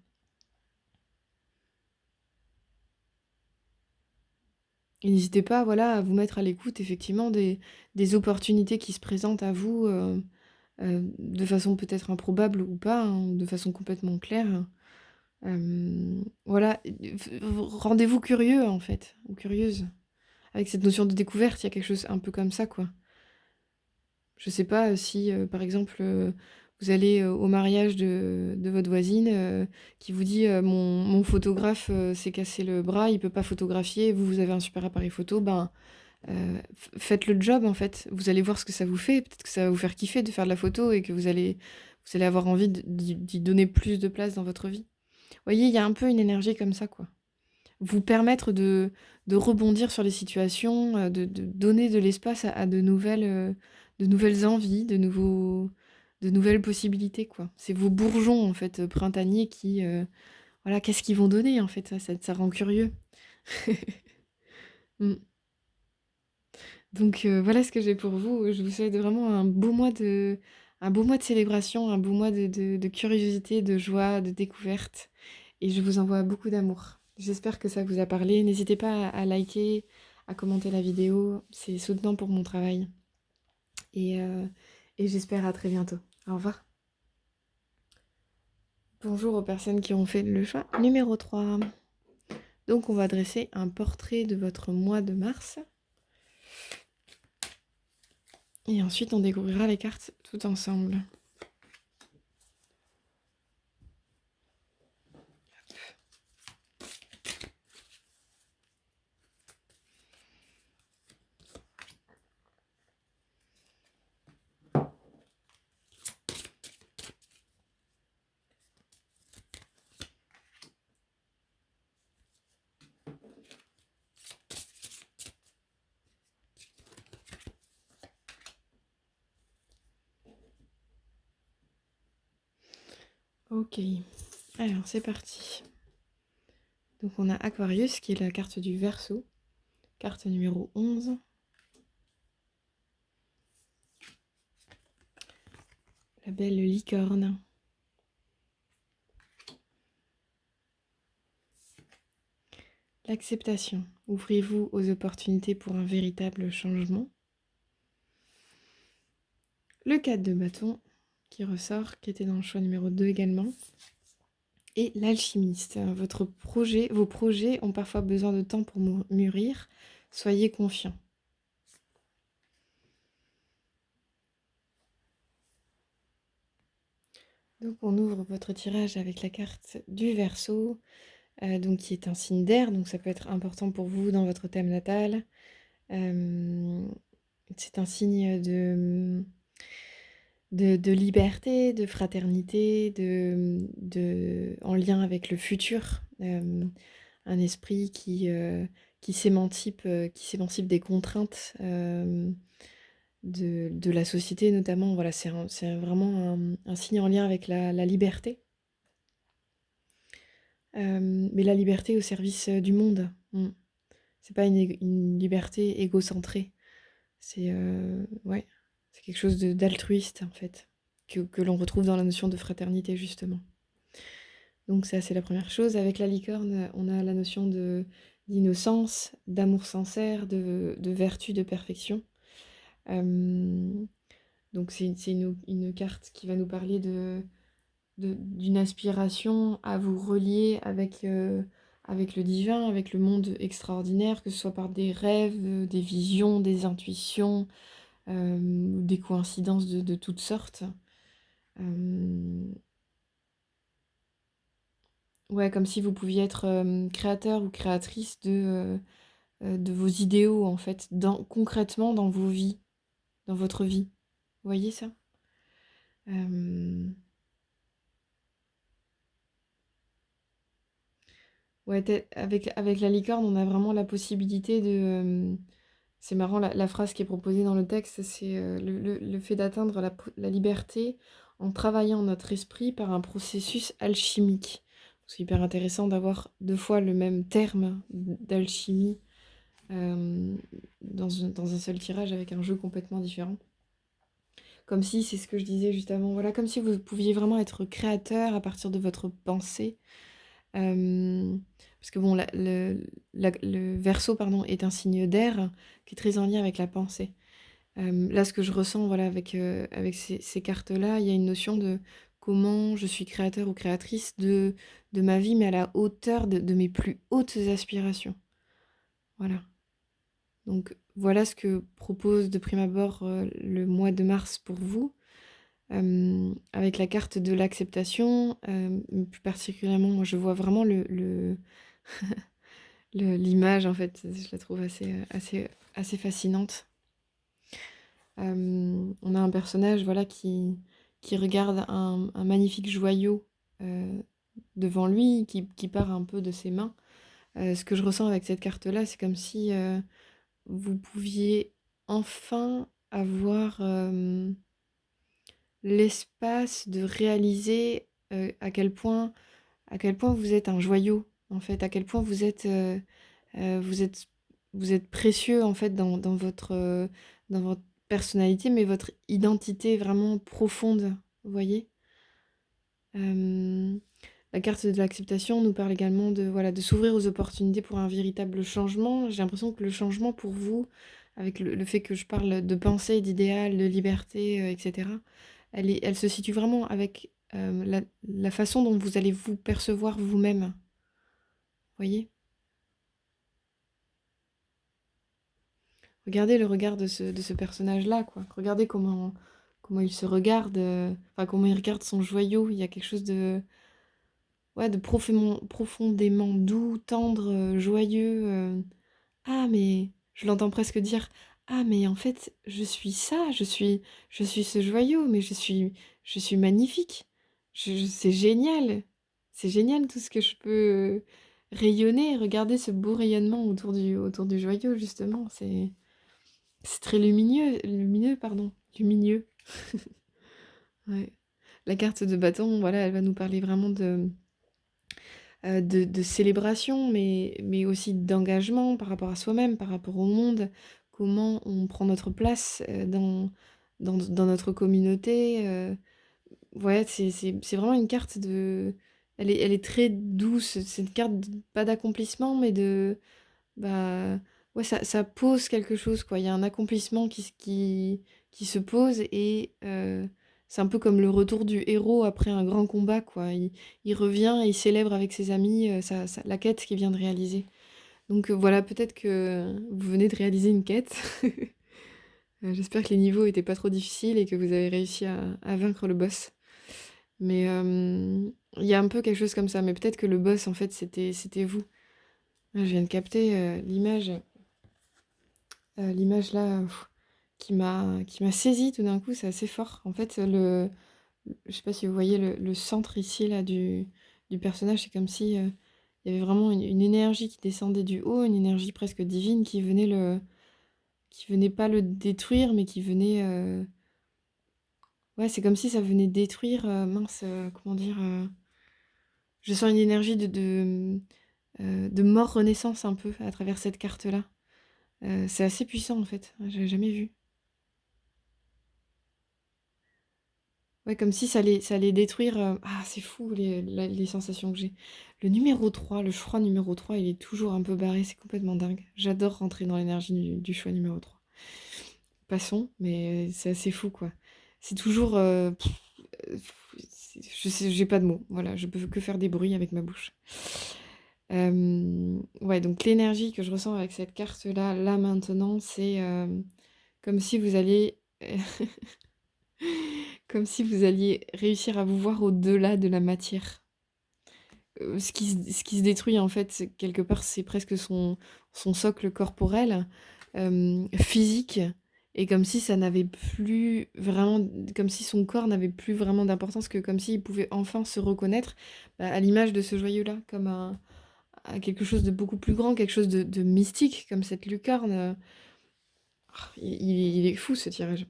Et n'hésitez pas, voilà, à vous mettre à l'écoute effectivement des opportunités qui se présentent à vous de façon peut-être improbable ou pas, hein, de façon complètement claire. Voilà, rendez-vous curieux en fait, ou curieuse. Avec cette notion de découverte, il y a quelque chose un peu comme ça, quoi. Je sais pas si, par exemple, vous allez au mariage de votre voisine qui vous dit mon photographe s'est cassé le bras, il peut pas photographier, vous avez un super appareil photo, ben faites le job en fait. Vous allez voir ce que ça vous fait, peut-être que ça va vous faire kiffer de faire de la photo et que vous allez avoir envie d'y donner plus de place dans votre vie. Vous voyez, il y a un peu une énergie comme ça, quoi. Vous permettre de rebondir sur les situations, de donner de l'espace à de nouvelles envies, de nouvelles possibilités, quoi. C'est vos bourgeons, en fait, printaniers qui, voilà, qu'est-ce qu'ils vont donner, en fait? Ça rend curieux. Mmh. Donc voilà ce que j'ai pour vous. Je vous souhaite vraiment un beau mois de célébration, un beau mois de curiosité, de joie, de découverte et je vous envoie beaucoup d'amour. J'espère que ça vous a parlé. N'hésitez pas à liker, à commenter la vidéo, c'est soutenant pour mon travail et et j'espère à très bientôt. Au revoir. Bonjour aux personnes qui ont fait le choix numéro 3. Donc on va dresser un portrait de votre mois de mars. Et ensuite, on découvrira les cartes tout ensemble. Ok, alors c'est parti. Donc on a Aquarius qui est la carte du Verseau, carte numéro 11. La belle licorne. L'acceptation. Ouvrez-vous aux opportunités pour un véritable changement. Le 4 de bâton qui ressort, qui était dans le choix numéro 2 également. Et l'alchimiste. Vos projets ont parfois besoin de temps pour mûrir. Soyez confiants. Donc on ouvre votre tirage avec la carte du Verseau, donc qui est un signe d'air, donc ça peut être important pour vous dans votre thème natal. Hem, c'est un signe de liberté, de fraternité, en lien avec le futur. Un esprit qui s'émancipe des contraintes, de la société notamment. Voilà, c'est vraiment un signe en lien avec la liberté. Mais la liberté au service, du monde. C'est pas une liberté égocentrée. C'est, ouais, c'est quelque chose d'altruiste, en fait, que l'on retrouve dans la notion de fraternité, justement. Donc ça, c'est la première chose. Avec la licorne, on a la notion d'innocence, d'amour sincère, de vertu, de perfection. Hem, donc c'est une carte qui va nous parler d'une aspiration à vous relier avec le divin, avec le monde extraordinaire, que ce soit par des rêves, des visions, des intuitions, des coïncidences de toutes sortes. Hem, ouais, comme si vous pouviez être, créateur ou créatrice de vos idéaux, en fait, concrètement dans vos vies, dans votre vie. Vous voyez ça? Hem, ouais, avec la licorne, on a vraiment la possibilité c'est marrant, la phrase qui est proposée dans le texte, c'est, le fait d'atteindre la liberté en travaillant notre esprit par un processus alchimique. C'est hyper intéressant d'avoir 2 fois le même terme d'alchimie, dans un seul tirage avec un jeu complètement différent. Comme si, c'est ce que je disais juste avant, voilà, comme si vous pouviez vraiment être créateur à partir de votre pensée. Parce que bon, le Verseau, pardon, est un signe d'air qui est très en lien avec la pensée. Là, ce que je ressens, voilà, avec ces cartes-là, il y a une notion de comment je suis créateur ou créatrice de ma vie, mais à la hauteur de mes plus hautes aspirations. Voilà. Donc voilà ce que propose de prime abord, le mois de mars pour vous. Avec la carte de l'acceptation, plus particulièrement, moi je vois vraiment l'image en fait, je la trouve assez fascinante. On a un personnage, voilà, qui regarde un magnifique joyau, heu, devant lui, qui part un peu de ses mains. Ce que je ressens avec cette carte-là, c'est comme si, vous pouviez enfin avoir, l'espace de réaliser, à quel point vous êtes un joyau, en fait, à quel point heu, vous êtes vous êtes précieux, en fait, dans votre personnalité, mais votre identité vraiment profonde, vous voyez? Hem, la carte de l'acceptation nous parle également de, voilà, de s'ouvrir aux opportunités pour un véritable changement. J'ai l'impression que le changement pour vous, avec le fait que je parle de pensée, d'idéal, de liberté, et cetera, elle se situe vraiment avec, la façon dont vous allez vous percevoir vous-même, voyez? Regardez le regard de ce personnage-là, quoi. Regardez comment il se regarde, enfin, comment il regarde son joyau. Il y a quelque chose de, ouais, de profondément doux, tendre, joyeux, «Ah mais» je l'entends presque dire: «Ah mais en fait, je suis ça, je suis ce joyau, mais je suis magnifique. Je c'est génial tout ce que je peux rayonner. Regardez ce beau rayonnement autour du joyau justement, c'est très lumineux, pardon, lumineux». Ouais. La carte de bâton, voilà, elle va nous parler vraiment de célébration, mais aussi d'engagement par rapport à soi-même, par rapport au monde. Comment on prend notre place, dans notre communauté, ouais, c'est vraiment une carte elle est très douce. C'est une carte pas d'accomplissement, mais bah, ouais, ça pose quelque chose, quoi. Il y a un accomplissement qui se pose et c'est un peu comme le retour du héros après un grand combat, quoi. Il revient et il célèbre avec ses amis, la quête qu'il vient de réaliser. Donc voilà, peut-être que vous venez de réaliser une quête. J'espère que les niveaux étaient pas trop difficiles et que vous avez réussi à vaincre le boss. Mais il y a un peu quelque chose comme ça, mais peut-être que le boss, en fait, c'était vous. Ah, je viens de capter, l'image là, qui m'a saisie tout d'un coup, c'est assez fort. En fait, je sais pas si vous voyez le centre ici là du personnage, c'est comme si, il y avait vraiment une énergie qui descendait du haut, une énergie presque divine qui venait pas le détruire, mais qui venait, ouais, c'est comme si ça venait détruire, mince, comment dire? Je sens une énergie de mort-renaissance un peu à travers cette carte-là. C'est assez puissant en fait, j'avais jamais vu. Ouais, comme si ça allait détruire, c'est fou les sensations que j'ai. Le numéro 3, le choix numéro 3, il est toujours un peu barré, c'est complètement dingue. J'adore rentrer dans l'énergie du choix numéro 3. Passons, mais c'est assez fou, quoi. C'est toujours, je sais j'ai pas de mots, voilà, je peux que faire des bruits avec ma bouche. Ouais, donc l'énergie que je ressens avec cette carte-là, là, maintenant, c'est, comme si vous alliez comme si vous alliez réussir à vous voir au-delà de la matière. Ce qui se détruit, en fait, c'est quelque part, c'est presque son socle corporel, physique et comme si ça n'avait plus vraiment comme si son corps n'avait plus vraiment d'importance, que comme s'il pouvait enfin se reconnaître, à l'image de ce joyau-là, comme à quelque chose de beaucoup plus grand, quelque chose de mystique, comme cette lucarne, il est fou ce tirage.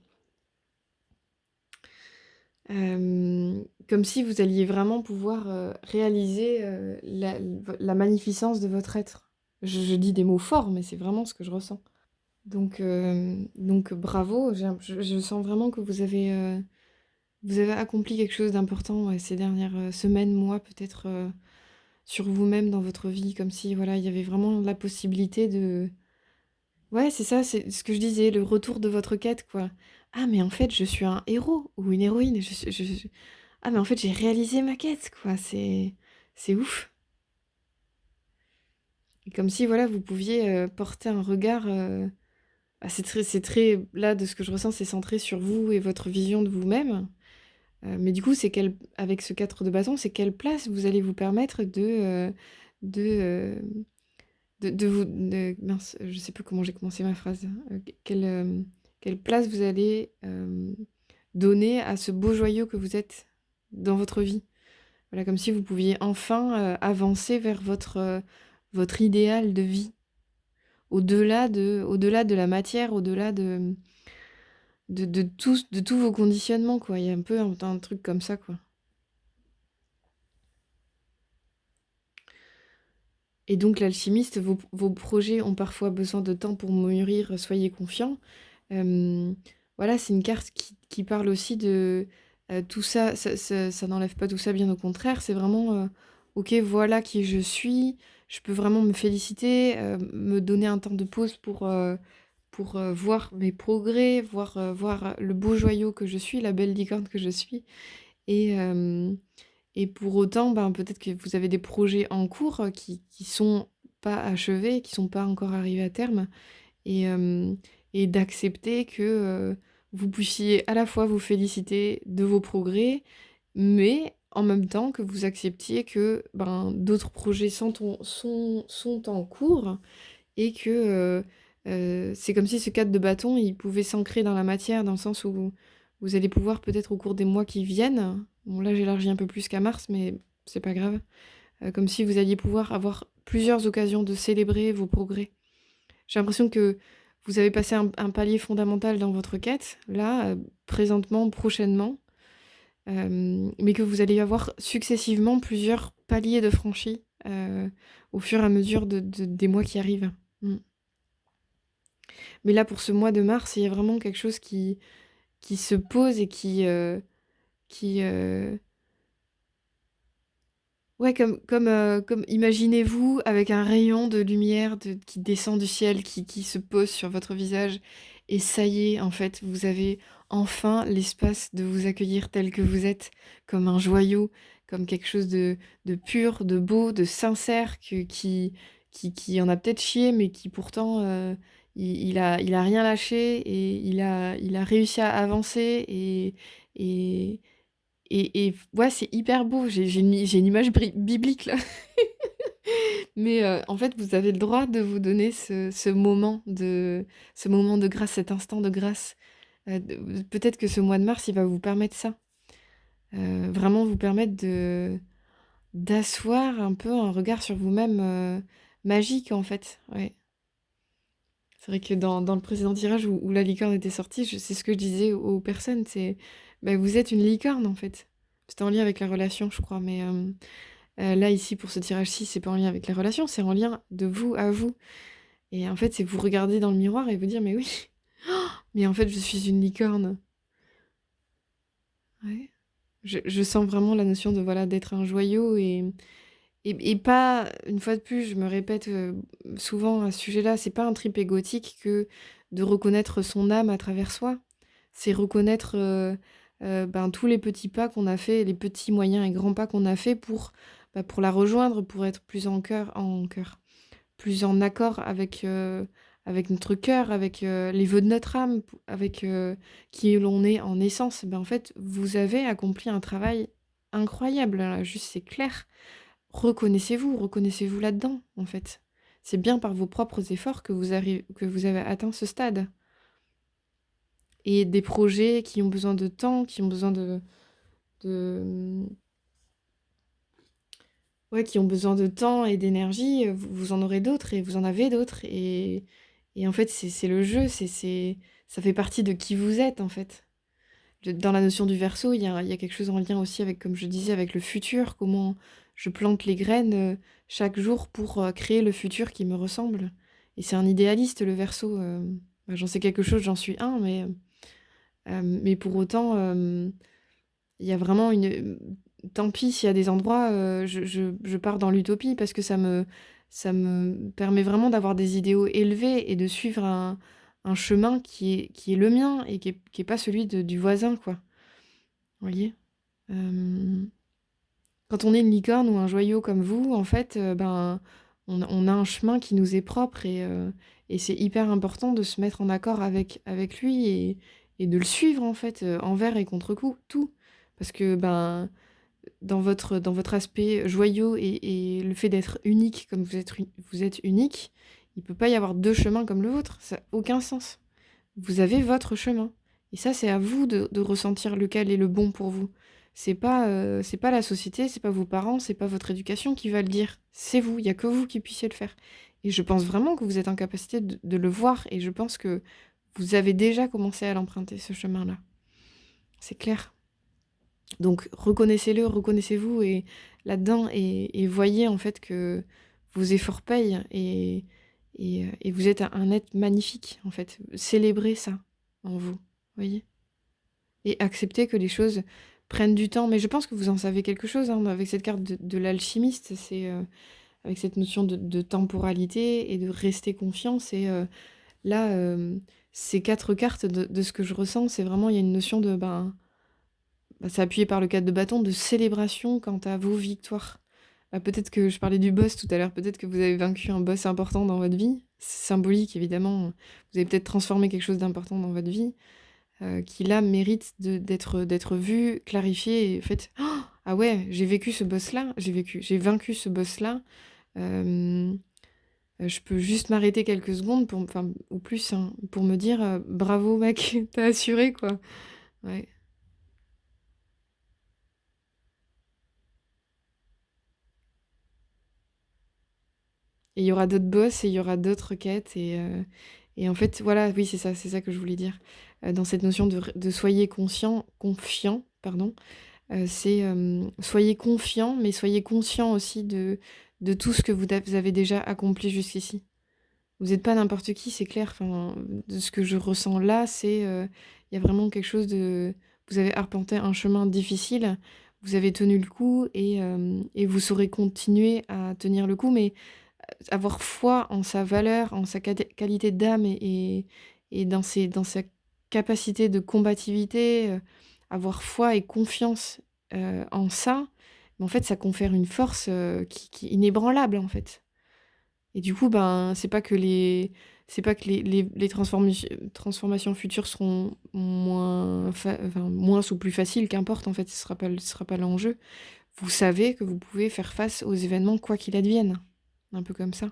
Comme si vous alliez vraiment pouvoir, réaliser, la magnificence de votre être. Je dis des mots forts, mais c'est vraiment ce que je ressens. Donc bravo, je sens vraiment que vous avez accompli quelque chose d'important, ouais, ces dernières, semaines, mois, peut-être, sur vous-même dans votre vie, comme si, voilà, il y avait vraiment la possibilité de ouais, c'est ça, c'est ce que je disais, le retour de votre quête, quoi. «Ah mais en fait, je suis un héros ou une héroïne, ah mais en fait, j'ai réalisé ma quête, quoi, c'est ouf!» Et comme si, voilà, vous pouviez, porter un regard, c'est très là, de ce que je ressens, c'est centré sur vous et votre vision de vous-même. Mais du coup, c'est quelle avec ce 4 de bâton, c'est quelle place vous allez vous permettre de, de vous de mince, je sais plus comment j'ai commencé ma phrase. Quelle place vous allez, donner à ce beau joyau que vous êtes dans votre vie. Voilà, comme si vous pouviez enfin, avancer vers votre idéal de vie. Au-delà de la matière, au-delà de tous vos conditionnements, quoi. Il y a un peu un truc comme ça, quoi. Et donc l'alchimiste, vos projets ont parfois besoin de temps pour mûrir, soyez confiants. Hem, voilà, c'est une carte qui parle aussi de, tout ça, ça n'enlève pas tout ça, bien au contraire. C'est vraiment, OK, voilà qui je suis. Je peux vraiment me féliciter, me donner un temps de pause pour voir mes progrès, voir le beau joyau que je suis, la belle licorne que je suis et pour autant, ben, peut-être que vous avez des projets en cours, qui sont pas achevés, qui sont pas encore arrivés à terme et d'accepter que, vous puissiez à la fois vous féliciter de vos progrès, mais en même temps que vous acceptiez que, ben, d'autres projets sont en cours et que, c'est comme si ce cadre de bâton, il pouvait s'ancrer dans la matière, dans le sens où vous allez pouvoir peut-être au cours des mois qui viennent, bon là j'élargis un peu plus qu'à mars, mais c'est pas grave, comme si vous alliez pouvoir avoir plusieurs occasions de célébrer vos progrès. J'ai l'impression que vous avez passé un palier fondamental dans votre quête, là, présentement, prochainement, mais que vous allez avoir successivement plusieurs paliers de franchis, au fur et à mesure des mois qui arrivent. Mmh. Mais là, pour ce mois de mars, il y a vraiment quelque chose qui se pose et qui, ouais, comme imaginez-vous avec un rayon de lumière qui descend du ciel, qui se pose sur votre visage et ça y est, en fait, vous avez enfin l'espace de vous accueillir tel que vous êtes, comme un joyau, comme quelque chose de pur, de beau, de sincère, qui en a peut-être chié, mais qui pourtant, il a rien lâché et il a réussi à avancer et ouais, c'est hyper beau. J'ai une image biblique là. Mais en fait, vous avez le droit de vous donner ce moment de grâce, cet instant de grâce. Peut-être que ce mois de mars, il va vous permettre ça. Vraiment vous permettre d'asseoir un peu un regard sur vous-même magique en fait. Ouais. C'est vrai que dans le précédent tirage où la licorne était sortie, c'est ce que je disais aux personnes, c'est bah, vous êtes une licorne en fait. C'était en lien avec la relation, je crois, mais là ici pour ce tirage-ci, c'est pas en lien avec la relation, c'est en lien de vous à vous. Et en fait, c'est vous regarder dans le miroir et vous dire mais oui, mais en fait je suis une licorne. Ouais. Je sens vraiment la notion de voilà d'être un joyau et pas, une fois de plus, je me répète souvent à ce sujet-là, c'est pas un trip égotique que de reconnaître son âme à travers soi. C'est reconnaître ben, tous les petits pas qu'on a fait, les petits, moyens et grands pas qu'on a fait pour la rejoindre, pour être plus plus en accord avec notre cœur, avec les vœux de notre âme, avec qui l'on est en essence. Ben, en fait, vous avez accompli un travail incroyable, là, juste c'est clair. Reconnaissez-vous là-dedans, en fait. C'est bien par vos propres efforts que vous avez atteint ce stade. Et des projets qui ont besoin de temps, qui ont besoin de ouais, qui ont besoin de temps et d'énergie, vous en aurez d'autres et vous en avez d'autres et en fait, c'est le jeu, ça fait partie de qui vous êtes, en fait. Dans la notion du Verseau, il y a quelque chose en lien aussi avec, comme je disais, avec le futur, comment je plante les graines chaque jour pour créer le futur qui me ressemble. Et c'est un idéaliste, le Verseau. Bah, j'en sais quelque chose, j'en suis un, mais pour autant, il y a vraiment une. Tant pis s'il y a des endroits, je pars dans l'utopie parce que ça me permet vraiment d'avoir des idéaux élevés et de suivre un chemin qui est le mien et qui est pas celui du voisin, quoi. Vous voyez? Hem, Quand on est une licorne ou un joyau comme vous, en fait, ben, on a un chemin qui nous est propre et c'est hyper important de se mettre en accord avec lui et de le suivre, en fait, envers et contre coup tout. Parce que, ben, dans votre aspect joyau et le fait d'être unique comme vous êtes unique, il peut pas y avoir 2 chemins comme le vôtre, ça a aucun sens. Vous avez votre chemin et ça, c'est à vous de ressentir lequel est le bon pour vous. C'est pas la société, c'est pas vos parents, c'est pas votre éducation qui va le dire. C'est vous, il y a que vous qui puissiez le faire et je pense vraiment que vous êtes en capacité de le voir et je pense que vous avez déjà commencé à l'emprunter, ce chemin-là. C'est clair. Donc reconnaissez-le, reconnaissez-vous et là-dedans et voyez en fait que vos efforts payent et vous êtes un être magnifique en fait. Célébrez ça en vous, voyez? Et acceptez que les choses prennent du temps. Mais je pense que vous en savez quelque chose, hein, avec cette carte de l'alchimiste, c'est, avec cette notion de temporalité et de rester confiant, c'est, là, ces 4 cartes de ce que je ressens, c'est vraiment il y a une notion de, ben bah, c'est appuyé par le 4 de bâton, de célébration quant à vos victoires. Peut-être que je parlais du boss tout à l'heure, peut-être que vous avez vaincu un boss important dans votre vie. C'est symbolique évidemment, vous avez peut-être transformé quelque chose d'important dans votre vie, qui là mérite d'être vu, clarifié et en fait: «Ah ouais, j'ai vécu ce boss-là, j'ai vaincu ce boss-là, hem, je peux juste m'arrêter quelques secondes pour enfin ou plus, hein, pour me dire, «Bravo mec, tu assuré quoi». Ouais. Et il y aura d'autres boss et il y aura d'autres quêtes et en fait, voilà, oui, c'est ça que je voulais dire. Dans cette notion de soyez confiant, pardon, c'est, soyez confiant, mais soyez conscient aussi de tout ce que vous avez déjà accompli jusqu'ici. Vous êtes pas n'importe qui, c'est clair, enfin, de ce que je ressens là, c'est, il y a vraiment quelque chose de vous avez arpenté un chemin difficile, vous avez tenu le coup et vous saurez continuer à tenir le coup, mais avoir foi en sa valeur, en sa qualité d'âme et dans sa capacité de combativité, avoir foi et confiance, en ça, mais en fait, ça confère une force, qui est inébranlable, en fait. Et du coup, ben, c'est pas que les transformations futures seront enfin, moins ou plus faciles, qu'importe en fait, ce sera pas l'enjeu. Vous savez que vous pouvez faire face aux événements quoi qu'il advienne. Un peu comme ça.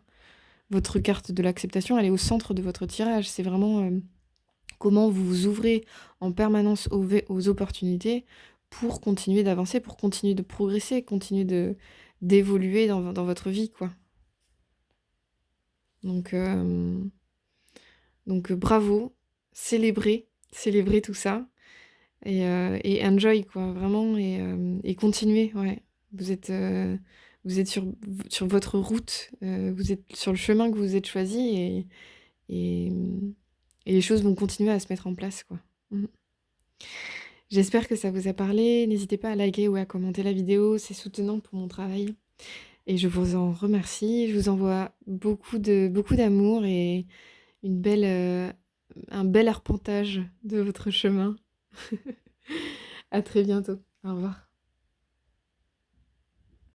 Votre carte de l'acceptation, elle est au centre de votre tirage. C'est vraiment comment vous vous ouvrez en permanence aux opportunités pour continuer d'avancer, pour continuer de progresser, continuer d'évoluer dans votre vie, quoi. Donc, bravo, célébrez tout ça et enjoy quoi, vraiment et continuez, ouais. Vous êtes, vous êtes sur votre route, vous êtes sur le chemin que vous êtes choisi et mmh et les choses vont continuer à se mettre en place, quoi. Mmh. J'espère que ça vous a parlé. N'hésitez pas à liker ou à commenter la vidéo, c'est soutenant pour mon travail et je vous en remercie. Je vous envoie beaucoup d'amour et une belle, un bel arpentage de votre chemin. À très bientôt. Au revoir.